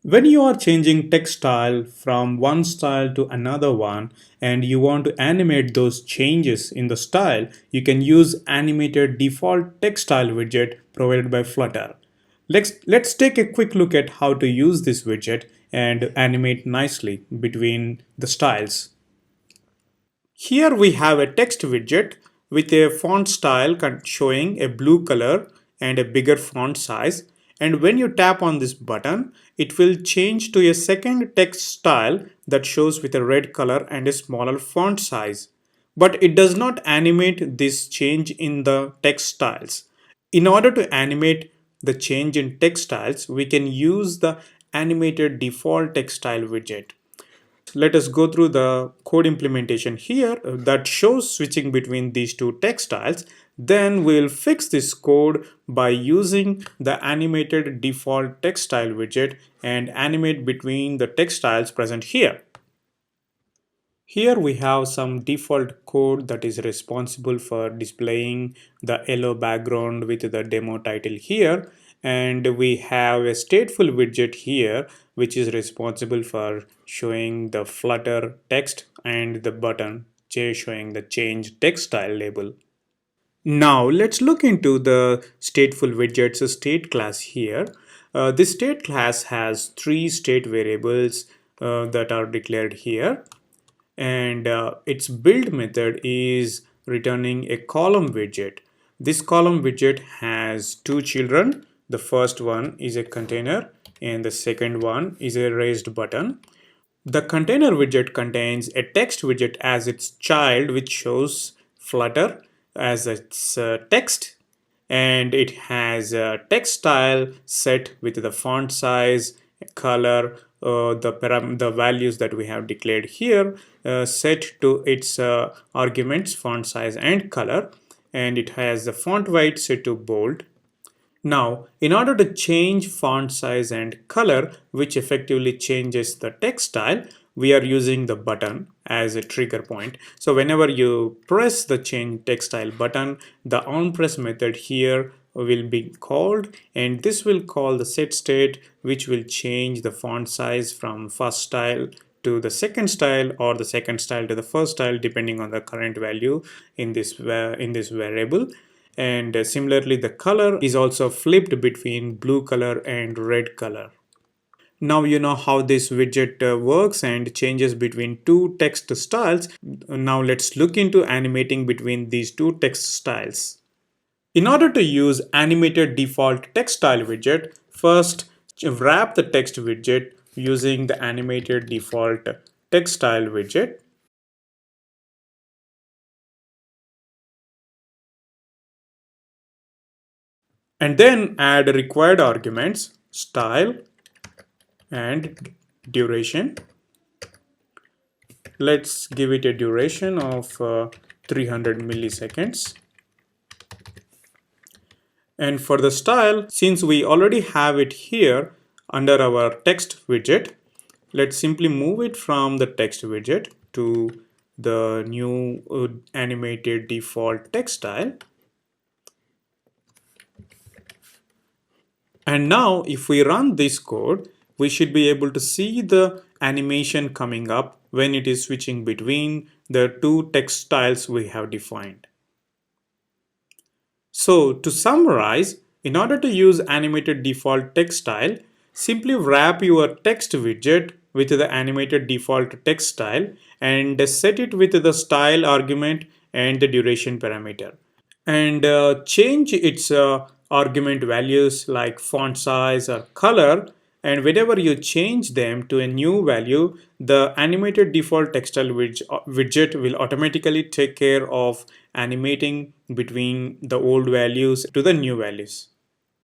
When you are changing text style from one style to another one and you want to animate those changes in the style, you can use animated default text style widget provided by Flutter. Let's take a quick look at how to use this widget and animate nicely between the styles. Here we have a text widget with a font style showing a blue color and a bigger font size. And when you tap on this button, it will change to a second text style that shows with a red color and a smaller font size. But it does not animate this change in the text styles. In order to animate the change in text styles, we can use the animated default text style widget. Let us go through the code implementation here that shows switching between these two text styles. Then we'll fix this code by using the animated default text style widget and animate between the text styles present here. Here we have some default code that is responsible for displaying the yellow background with the demo title here. And we have a stateful widget here which is responsible for showing the Flutter text and the button showing the change text style label. Now let's look into the stateful widget's state class here. This state class has three state variables that are declared here, and its build method is returning a column widget. This column widget has two children. The first one is a container and the second one is a raised button. The container widget contains a text widget as its child, which shows Flutter as its text, and it has a text style set with the font size, color, the values that we have declared here set to its arguments, font size and color, and it has the font weight set to bold. Now, in order to change font size and color, which effectively changes the text style, we are using the button as a trigger point. So whenever you press the change text style button, the onPress method here will be called, and this will call the set state, which will change the font size from first style to the second style or the second style to the first style depending on the current value in this variable. And similarly, the color is also flipped between blue color and red color. Now you know how this widget works and changes between two text styles. Now let's look into animating between these two text styles. In order to use animated default text style widget, first wrap the text widget using the animated default text style widget. And then add required arguments, style and duration. Let's give it a duration of 300 milliseconds. And for the style, since we already have it here under our text widget, let's simply move it from the text widget to the new animated default text style. And now if we run this code, we should be able to see the animation coming up when it is switching between the two text styles we have defined. So to summarize, in order to use animated default text style, simply wrap your text widget with the animated default text style and set it with the style argument and the duration parameter. And change its argument values like font size or color, and whenever you change them to a new value, the animated default textile widget will automatically take care of animating between the old values to the new values.